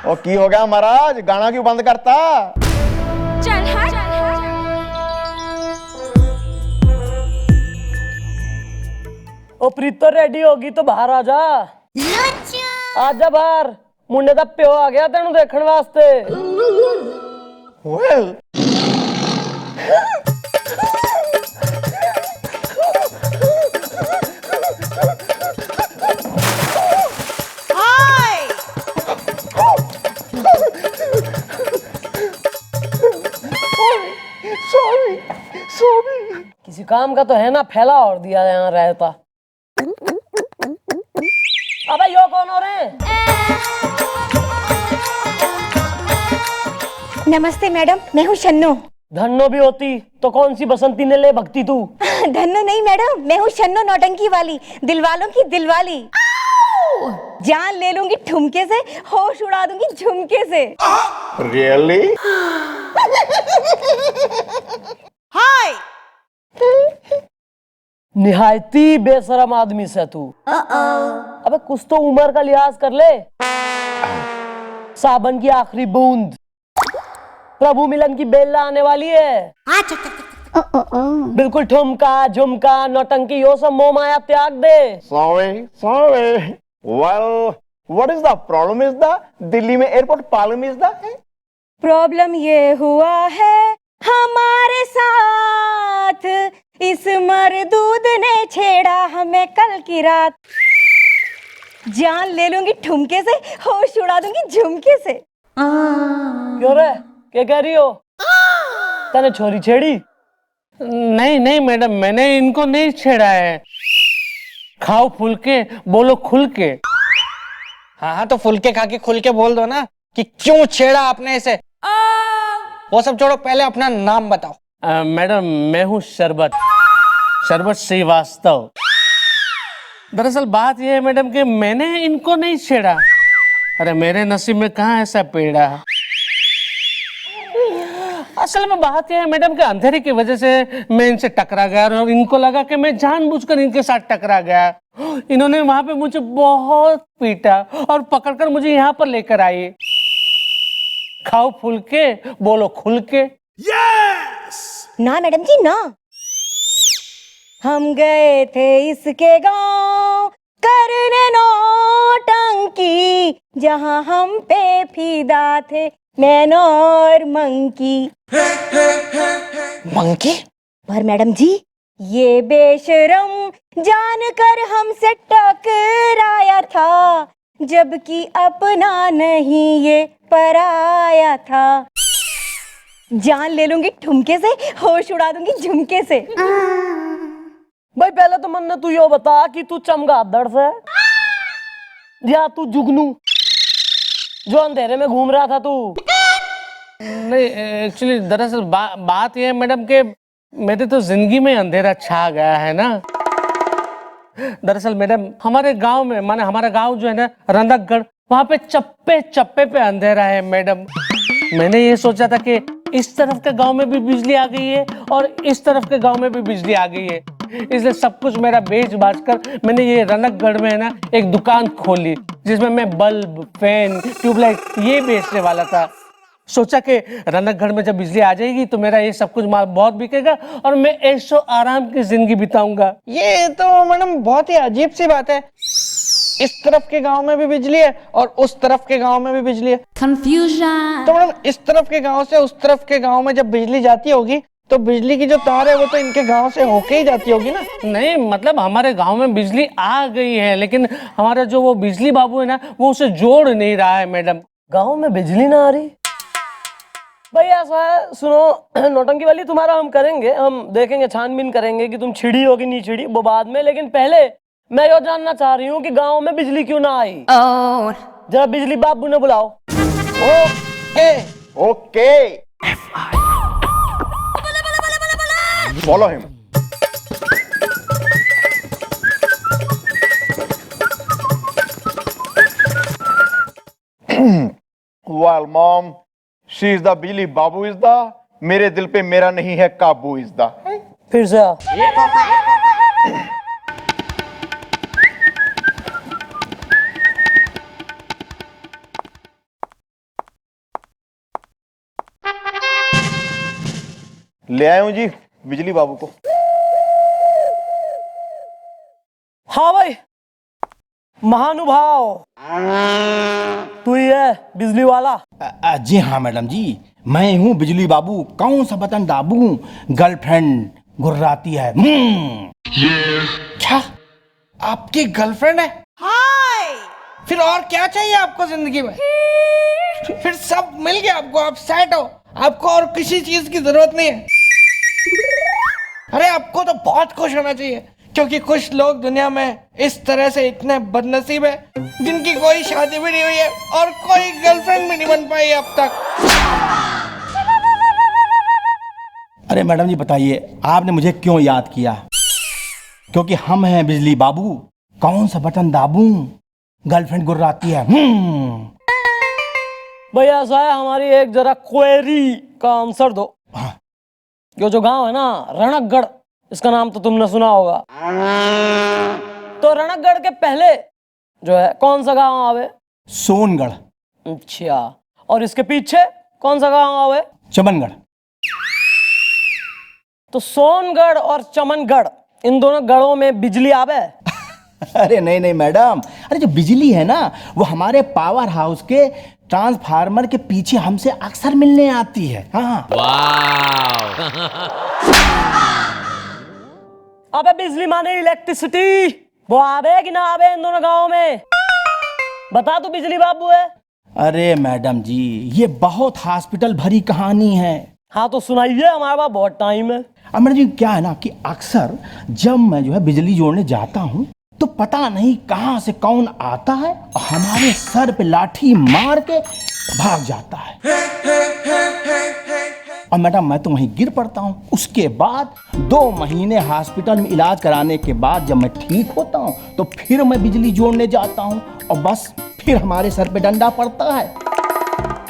ओ की हो गया महाराज, गाना क्यों बंद करता? चल हट। ओ प्रीतो रेडी होगी तो बाहर आ जा। आजा बाहर, मुंडे दा प्यो आ गया तेनू देखण वास्ते। Well sorry sorry. किसी काम का तो है ना, फैला और दिया यहाँ रहता। अबे यो कौन हो रहे? नमस्ते मैडम, मैं हूँ शन्नो। धन्नो भी होती तो कौन सी बसंती ने ले भक्ति तू? धन्नो नहीं मैडम, मैं हूँ शन्नो नौटंकी वाली, दिलवालों की दिलवाली। जान ले लूंगी ठुमके से, होश उड़ा दूंगी झुमके से। रियली? हाय। निहायती बेशरम आदमी से तू। अबे कुछ तो उम्र का लिहाज कर ले। सावन की आखिरी बूंद, प्रभु मिलन की बेला आने वाली है। बिल्कुल ठुमका झुमका नौटंकी यो सब मोह माया त्याग दे। Sorry. Well what is the problem is the Delhi में airport problem is the problem ये हुआ है हमारे साथ, इस मरदूद ने छेड़ा हमें कल की रात। जान ले लूंगी ठुमके से, होश उड़ा दूंगी झुमके से। क्यों रे, क्या कह रही हो? तने छोरी छेड़ी? नहीं मैडम, मैंने इनको नहीं छेड़ा है। खाओ फुल के, बोलो खुल के। हाँ तो फुल के खा के खुल के बोल दो ना कि क्यों छेड़ा आपने इसे। वो सब छोड़ो, पहले अपना नाम बताओ। मैडम मैं हूँ शरबत श्रीवास्तव। दरअसल बात यह है मैडम कि मैंने इनको नहीं छेड़ा। अरे मेरे नसीब में कहाँ ऐसा पेड़ा। असल में बात यह है मैडम कि अंधेरे की वजह से मैं इनसे टकरा गया और इनको लगा कि मैं जानबूझकर इनके साथ टकरा गया। इन्होंने वहां पे मुझे बहुत पीटा और पकड़कर मुझे यहाँ पर लेकर आई। खाओ फुल के, बोलो खुल के। ना मैडम जी ना, हम गए थे इसके गांव करने नौटंकी, जहां हम पे फिदा थे मैन और मंकी। मंकी? पर मैडम जी ये बेशरम जानकर हमसे टकराया था, जबकि अपना नहीं ये पराया था। जान ले लूंगी ठुमके से, होश उड़ा दूंगी झुमके से। भाई पहले तो मन ने तू यो बता कि तू चमगादड़ से या तू जुगनू जो अंधेरे में घूम रहा था तू? नहीं एक्चुअली दरअसल बात यह है मैडम कि मेरे तो जिंदगी में अंधेरा छा गया है ना। दरअसल मैडम हमारे गांव में, माने हमारा गांव जो है ना रंधकगढ़, वहां पे चप्पे चप्पे पे अंधेरा है मैडम। मैंने ये सोचा था कि इस तरफ के गांव में भी बिजली आ गई है और इस तरफ के गांव में भी बिजली आ गई है, इसलिए सब कुछ मेरा बेच बाच कर मैंने ये रनकगढ़ में है ना एक दुकान खोली जिसमें मैं बल्ब, फैन, ट्यूबलाइट ये बेचने वाला था। सोचा कि रनकगढ़ में जब बिजली आ जाएगी तो मेरा ये सब कुछ माल बहुत बिकेगा और मैं ऐशो आराम की जिंदगी बिताऊंगा। ये तो मैडम बहुत ही अजीब सी बात है। इस तरफ के गांव में भी बिजली है और उस तरफ के गांव में भी बिजली है। कंफ्यूजन। तो मैडम इस तरफ के गांव से उस तरफ के गांव में जब बिजली जाती होगी तो बिजली की जो तार है वो तो इनके गांव से होके ही जाती होगी ना। नहीं मतलब हमारे गांव में बिजली आ गई है, लेकिन हमारा जो वो बिजली बाबू है ना वो उसे जोड़ नहीं रहा है मैडम। गांव में बिजली ना आ रही? भाई ऐसा है, सुनो नौटंकी वाली, तुम्हारा हम करेंगे, हम देखेंगे, छानबीन करेंगे कि तुम छिड़ी हो कि नहीं छिड़ी, वो बाद में। लेकिन पहले मैं ये जानना चाह रही हूँ कि गांव में बिजली क्यों ना आई। जरा बिजली बाबू ने बुलाओ। Okay okay follow him. Well, mom, she is the Billy Babu is the, मेरे दिल पे मेरा नहीं है काबू is the। फिर से आ। ले आया हूं जी बिजली बाबू को। हाँ भाई, महानुभाव तू ही है बिजली वाला? जी हाँ मैडम जी, मैं हूँ बिजली बाबू। कौन सा बटन दाबूं? गर्लफ्रेंड गुर्राती है। क्या आपकी गर्लफ्रेंड है? हाय। फिर और क्या चाहिए आपको जिंदगी में? फिर सब मिल गया आपको, आप सेट हो, आपको और किसी चीज की जरूरत नहीं है। अरे आपको तो बहुत खुश होना चाहिए, क्योंकि कुछ लोग दुनिया में इस तरह से इतने बदनसीब है जिनकी कोई शादी भी नहीं हुई है और कोई गर्लफ्रेंड भी नहीं बन पाई अब तक। अरे मैडम जी बताइए, आपने मुझे क्यों याद किया? क्योंकि हम हैं बिजली बाबू। कौन सा बटन दाबूं? गर्लफ्रेंड गुर्राती है। भैया ऐसा है, हमारी एक जरा क्वेरी का आंसर दो। हाँ। ये जो गांव है ना रणकगढ़, इसका नाम तो तुमने सुना होगा। तो रणकगढ़ के पहले जो है कौन सा गांव आवे? सोनगढ़। अच्छा, और इसके पीछे कौन सा गांव आवे? चमनगढ़। तो सोनगढ़ और चमनगढ़, इन दोनों गढ़ों में बिजली आवे? अरे नहीं नहीं मैडम, अरे जो बिजली है ना वो हमारे पावर हाउस के ट्रांसफार्मर के पीछे हमसे अक्सर मिलने आती है। हाँ। अबे बिजली माने इलेक्ट्रिसिटी, वो आवे कि ना आवे इन दोनों गांवों में? बता तू बिजली बाबू है। अरे मैडम जी, ये बहुत हॉस्पिटल भरी कहानी है। हाँ तो सुनाइए, हमारे पास बहुत टाइम है। अब मैडम जी क्या है ना कि अक्सर जब मैं जो है बिजली जोड़ने जाता हूँ तो पता नहीं कहाँ से कौन आता है और हमारे सर पे लाठी मार के भाग जाता है। और मैडम मैं तो वहीं गिर पड़ता हूँ। उसके बाद 2 महीने हॉस्पिटल में इलाज कराने के बाद जब मैं ठीक होता हूँ तो फिर मैं बिजली जोड़ने जाता हूँ और बस फिर हमारे सर पे डंडा पड़ता है।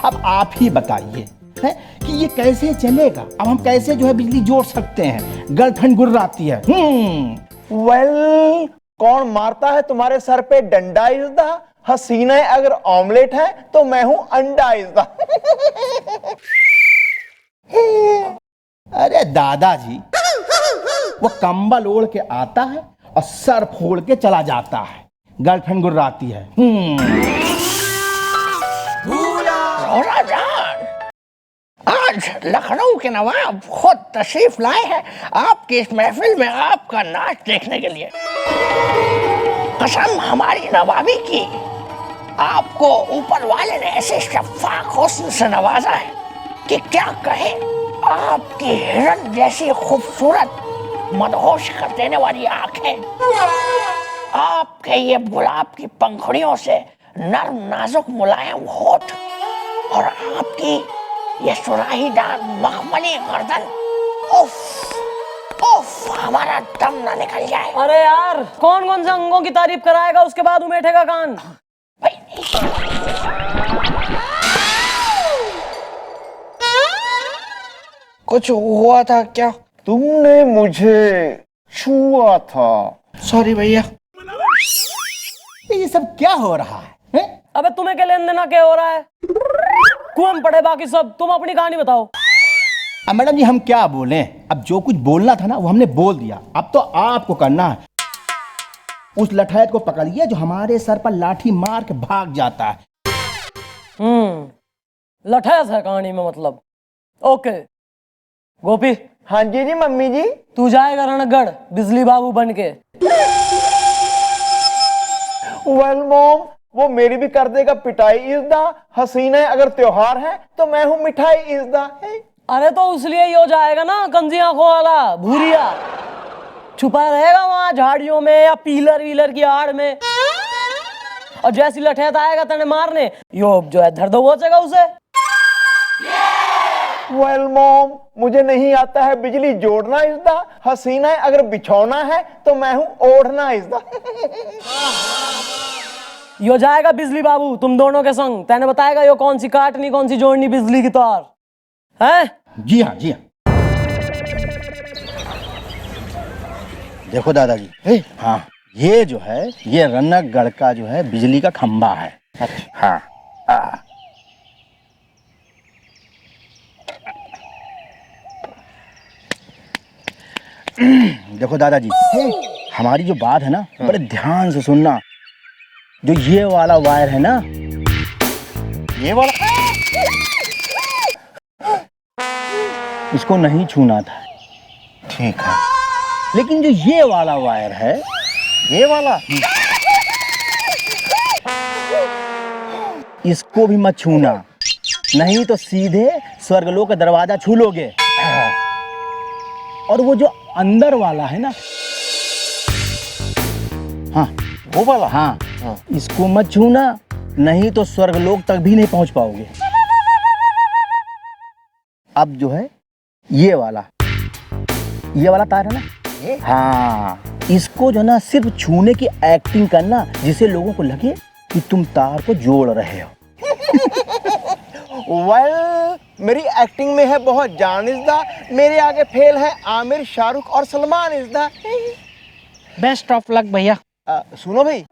अब आप ही बताइए है कि ये कैसे चलेगा? अब हम कैसे जो है बिजली जोड़ सकते हैं? गर्लफ्रेंड गुर्राती है। वेल, कौन मारता है तुम्हारे सर पे डंडा? इज द हसीना अगर ऑमलेट है तो मैं हूं अंडा। इज द अरे दादाजी, वो कंबल ओढ़ के आता है और सर फोड़ के चला जाता है। गर्लफ्रेंड गुर्राती है। आज लखनऊ के नवाब खुद तशरीफ लाए हैं आपकी इस महफिल में आपका नाच देखने के लिए। कसम हमारी नवाबी की, आपको ऊपर वाले ने ऐसे शफ़ाक़ हुस्न से नवाजा है कि क्या कहे। आपकी हिरन जैसी खूबसूरत मदहोश कर देने वाली आंखें, आपके ये गुलाब की पंखुड़ियों से नर्म नाजुक मुलायम होठ और आपकी ये सुराहीदार मखमली गर्दन, उफ उफ, हमारा दम ना निकल जाए। अरे यार, कौन कौन से अंगों की तारीफ कराएगा, उसके बाद उमेठेगा कान। कुछ हुआ था क्या? तुमने मुझे छुआ था। सॉरी भैया। ये सब क्या हो रहा है? अबे तुम्हें क्या लेन देना क्या हो रहा है? कुआं पड़े बाकी सब, तुम अपनी कहानी बताओ। अब मैडम जी हम क्या बोलें? अब जो कुछ बोलना था ना वो हमने बोल दिया। अब तो आपको करना है। उस लठैत को पकड़िए जो हमारे सर पर लाठी मार के भाग जाता है। लठैत है कहानी में मतलब। ओके गोपी। हाँ जी जी मम्मी जी। तू जाएगा रणगढ़ बिजली बाबू बन के। वेल मॉम, वो मेरी भी कर देगा पिटाई। इज द हसीना अगर त्योहार है तो मैं हूं मिठाई। इज द अरे तो इसलिए ही हो जाएगा ना कंजी आंखों वाला भूरिया, छुपा रहेगा वहां झाड़ियों में या पीलर वीलर की आड़ में, और जैसी लठैत आएगा तेने मारने, यो जो है धर दो बचेगा उसे। वेल मॉम, मुझे नहीं आता है बिजली जोड़ना। इज द हसीना अगर बिछौना है तो मैं हूं ओढ़ना। इज द यो जाएगा बिजली बाबू तुम दोनों के संग। तेने बताएगा यो कौन सी काटनी कौन सी जोड़नी बिजली की तार है। जी हाँ जी हाँ। देखो दादाजी, हाँ ये जो है ये रनकगढ़ का जो है बिजली का खंबा है। हाँ देखो दादाजी, हमारी जो बात है ना, बड़े ध्यान से सुनना। जो ये वाला वायर है ना, ये वाला इसको नहीं छूना था। ठीक है। लेकिन जो ये वाला वायर है, ये वाला इसको भी मत छूना, नहीं तो सीधे स्वर्गलोक का दरवाजा छू लोगे। और वो जो अंदर वाला है ना, हाँ वो वाला। हाँ, इसको मत छूना, नहीं तो स्वर्गलोक तक भी नहीं पहुंच पाओगे। अब जो है ये वाला तार है ना, ये? हाँ, इसको जो ना सिर्फ छूने की एक्टिंग करना, जिससे लोगों को लगे कि तुम तार को जोड़ रहे हो। वेल, मेरी एक्टिंग में है बहुत जान इज़दा, मेरे आगे फेल है आमिर, शाहरुख और सलमान इज़दा। बेस्ट ऑफ लक भैया। सुनो भाई,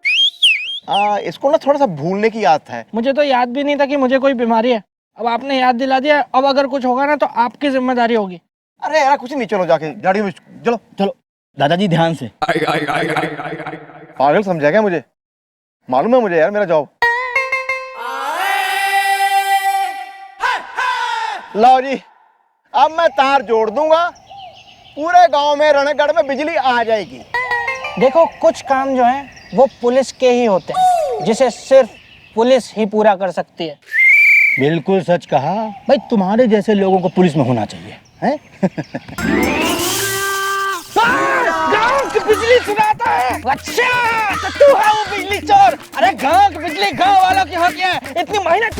इसको ना थोड़ा सा भूलने की आदत है। मुझे तो याद भी नहीं था कि मुझे कोई बीमारी है, अब आपने याद दिला दिया। अब अगर कुछ होगा ना तो आपकी जिम्मेदारी होगी। अरे यार कुछ नहीं, चलो जाके गाड़ियों में चलो। चलो दादाजी ध्यान से। पागल समझा क्या मुझे? मालूम है मुझे यार मेरा जॉब। लो जी, अब मैं तार जोड़ दूंगा, पूरे गांव में रणगढ़ में बिजली आ जाएगी। देखो, कुछ काम जो है वो पुलिस के ही होते हैं, जिसे सिर्फ पुलिस ही पूरा कर सकती है। बिल्कुल सच कहा भाई, तुम्हारे जैसे लोगों को पुलिस में होना चाहिए, हैं? गांव की बिजली चुराता है। अच्छा, तो तू है वो बिजली चोर। अरे गांव की बिजली गांव वालों की होती है, इतनी मेहनत।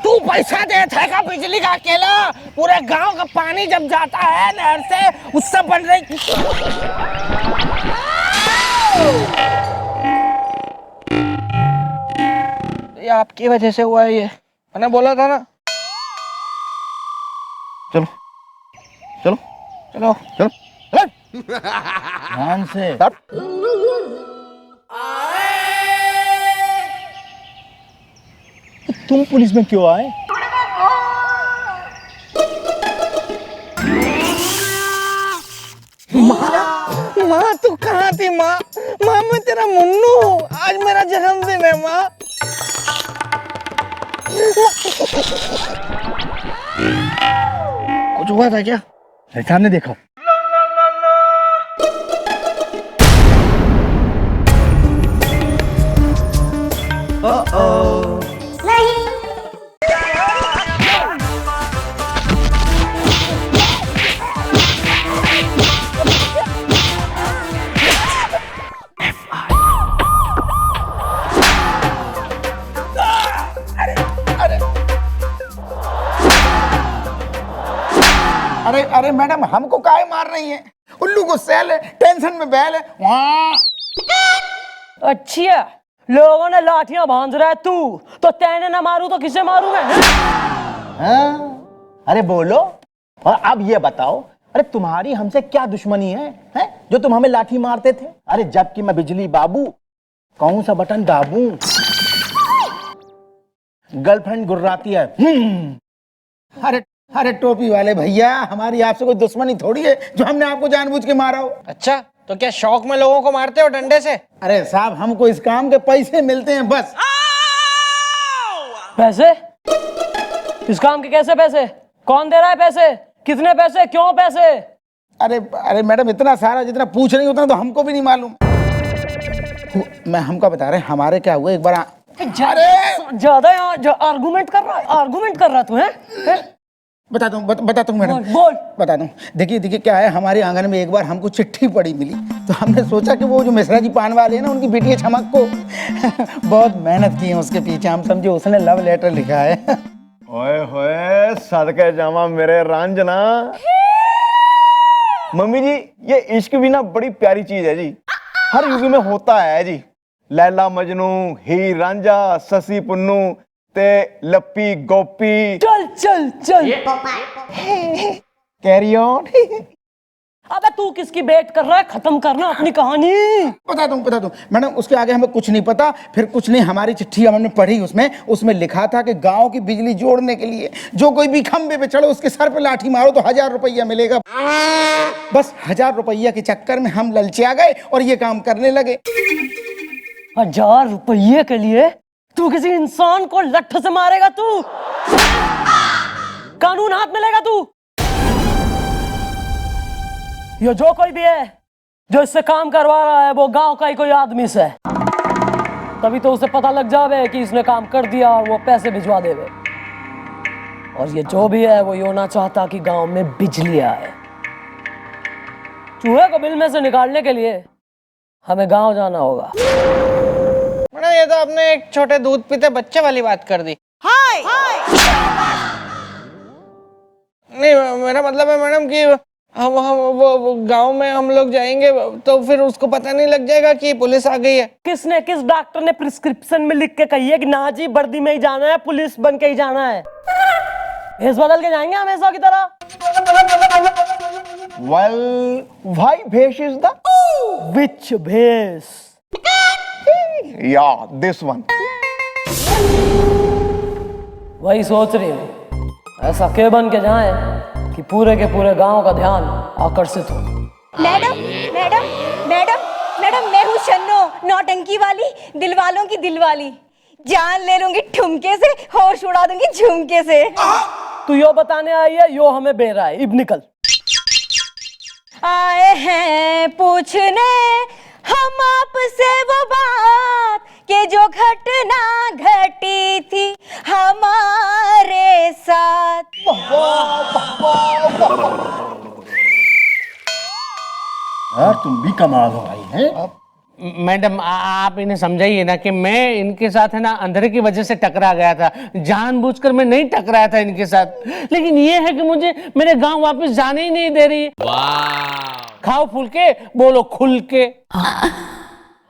तू पैसा देता है बिजली का अकेला? पूरे गांव का पानी जब जाता है नहर से, उससे बन रही। ये आपकी वजह से हुआ है, ये मैंने बोला था ना। चलो चलो चलो चलो। ध्यान से। तुम पुलिस में क्यों आए? माँ तू कहाँ थी माँ? माँ मैं तेरा मुन्नू हूँ, आज मेरा जन्मदिन है माँ। कुछ हुआ था क्या? सामने देखो। अरे अरे मैडम, हमको काहे मार रही हैं? उल्लू को सैल है, टेंशन में बैल है वहाँ। अच्छा, लोगों ने लाठियां बांध रहा है, तू तो तेने ना मारू तो किसे मारू मैं? हाँ? अरे बोलो, और अब ये बताओ, अरे तुम्हारी हमसे क्या दुश्मनी है, हैं? जो तुम हमें लाठी मारते थे? अरे जबकि मैं बिजली बाबू, कौन सा बटन दाबूं? गर्लफ्रेंड गुर्राती है। अरे अरे टोपी वाले भैया, हमारी आपसे कोई दुश्मनी थोड़ी है जो हमने आपको जानबूझ के मारा हो। अच्छा, तो क्या शौक में लोगों को मारते हो डंडे से? अरे साहब, हमको इस काम के पैसे मिलते हैं बस। पैसे? इस काम के कैसे पैसे? कौन दे रहा है पैसे? कितने पैसे? क्यों पैसे? अरे अरे मैडम, इतना सारा जितना पूछ रही उतना तो हमको भी नहीं मालूम। मैं हमको बता रहे, हमारे क्या हुआ एक बार। अरे ज्यादा आर्गुमेंट कर रहा तू है? बताता हूँ मैडम, बोल। बता दूं। देखिए क्या है, हमारे आंगन में एक बार हमको चिट्ठी पड़ी मिली, तो हमने सोचा कि वो जो मिश्रा जी पान वाले हैं ना, उनकी बेटी चमक को बहुत मेहनत की है उसके पीछे, हम समझे उसने लव लेटर लिखा है। ओए होए, सदके जामा मेरे रंजना। मम्मी जी, ये इश्क भी ना बड़ी प्यारी चीज है जी, हर युग में होता है जी। लैला मजनू, हीर रांझा, ससी पुन्नू ते लप्पी गोपी। चल चल चल, कैरी ऑन। अबे तू किसकी वेट कर रहा है? खत्म करना अपनी कहानी। पता दूं मैडम, उसके आगे हमें कुछ नहीं पता। फिर कुछ नहीं, हमारी चिट्ठी हमने पढ़ी, उसमें लिखा था कि गांव की बिजली जोड़ने के लिए जो कोई भी खंबे पे चढ़ो उसके सर पे लाठी मारो तो 1000 रुपया मिलेगा। बस 1000 रुपया के चक्कर में हम ललचा गए और ये काम करने लगे। 1000 रुपये के लिए तू किसी इंसान को लठ से मारेगा? तू कानून हाथ में लेगा तू? ये जो कोई भी है जो इससे काम करवा रहा है वो गांव का ही कोई आदमी से है, तभी तो उसे पता लग जावे कि इसने काम कर दिया और वो पैसे भिजवा देवे। और ये जो भी है वो ये होना चाहता कि गांव में बिजली आए। चूहे को बिल में से निकालने के लिए हमें गांव जाना होगा। मैडम ये तो आपने एक छोटे दूध पीते बच्चे वाली बात कर दी। नहीं मेरा मतलब है मैडम कि हम वो गांव में हम लोग जाएंगे तो फिर उसको पता नहीं लग जाएगा कि पुलिस आ गई है? किस डॉक्टर ने प्रिस्क्रिप्शन में लिख के कही है कि ना जी वर्दी में ही जाना है, पुलिस बन के ही जाना है? भेष बदल के जाएंगे हमेशा की तरह? Well, why भेष is the? Which भेष? Yeah, this one. वही सोच रही हूँ, ऐसा के बन के जाए कि पूरे के पूरे गांव का ध्यान आकर्षित हो। मैडम मैडम मैडम मैडम, मैं हूँ शन्नो, नौटंकी वाली, दिल वालों की दिल वाली। जान ले लूंगी ठुमके से, होश उड़ा दूंगी झुमके से। तू यो बताने आई है, यो हमें बे रहा है। इब निकल। आए हैं पूछने हम आपसे वो बात कि जो घटना घटी थी हमारे साथ। यार तुम भी कमाल हो भाई हैं। मैडम आप इन्हें समझाइए ना कि मैं इनके साथ है ना अंधेरे की वजह से टकरा गया था, जानबूझकर मैं नहीं टकराया था इनके साथ। लेकिन ये है कि मुझे मेरे गांव वापस जाने ही नहीं दे रही। खाओ फूल के, बोलो खुल के।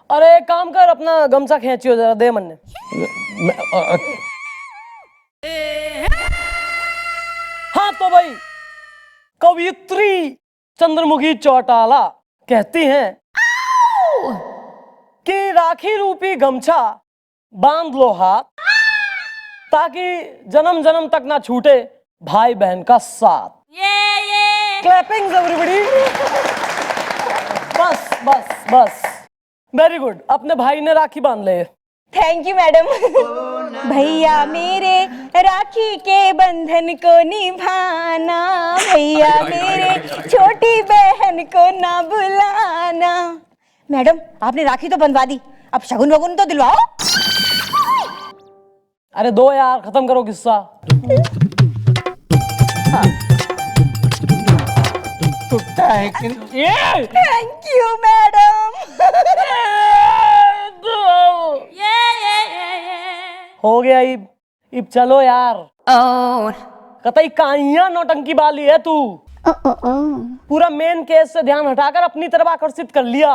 अरे एक काम कर, अपना गमछा खींचियो जरा, दे मन ने। हाँ तो भाई, कवियत्री चंद्रमुखी चौटाला कहती हैं कि राखी रूपी गमछा बांध लो हाथ, ताकि जन्म जन्म तक ना छूटे भाई बहन का साथ। Clapping everybody. बस बस बस, वेरी गुड। अपने भाई ने राखी बांध ले। Thank you madam. भैया मेरे राखी के बंधन को निभाना, भैया मेरे छोटी बहन को ना बुलाना। मैडम आपने राखी तो बंधवा दी, अब शगुन वगुन तो दिलवाओ। अरे दो यार, खत्म करो किस्सा। टूटा है कि ये? Thank you madam. हो गया इब चलो यार। कतई काइया नौटंकी वाली है तू। पूरा मेन केस से ध्यान हटाकर अपनी तरफ आकर्षित कर लिया।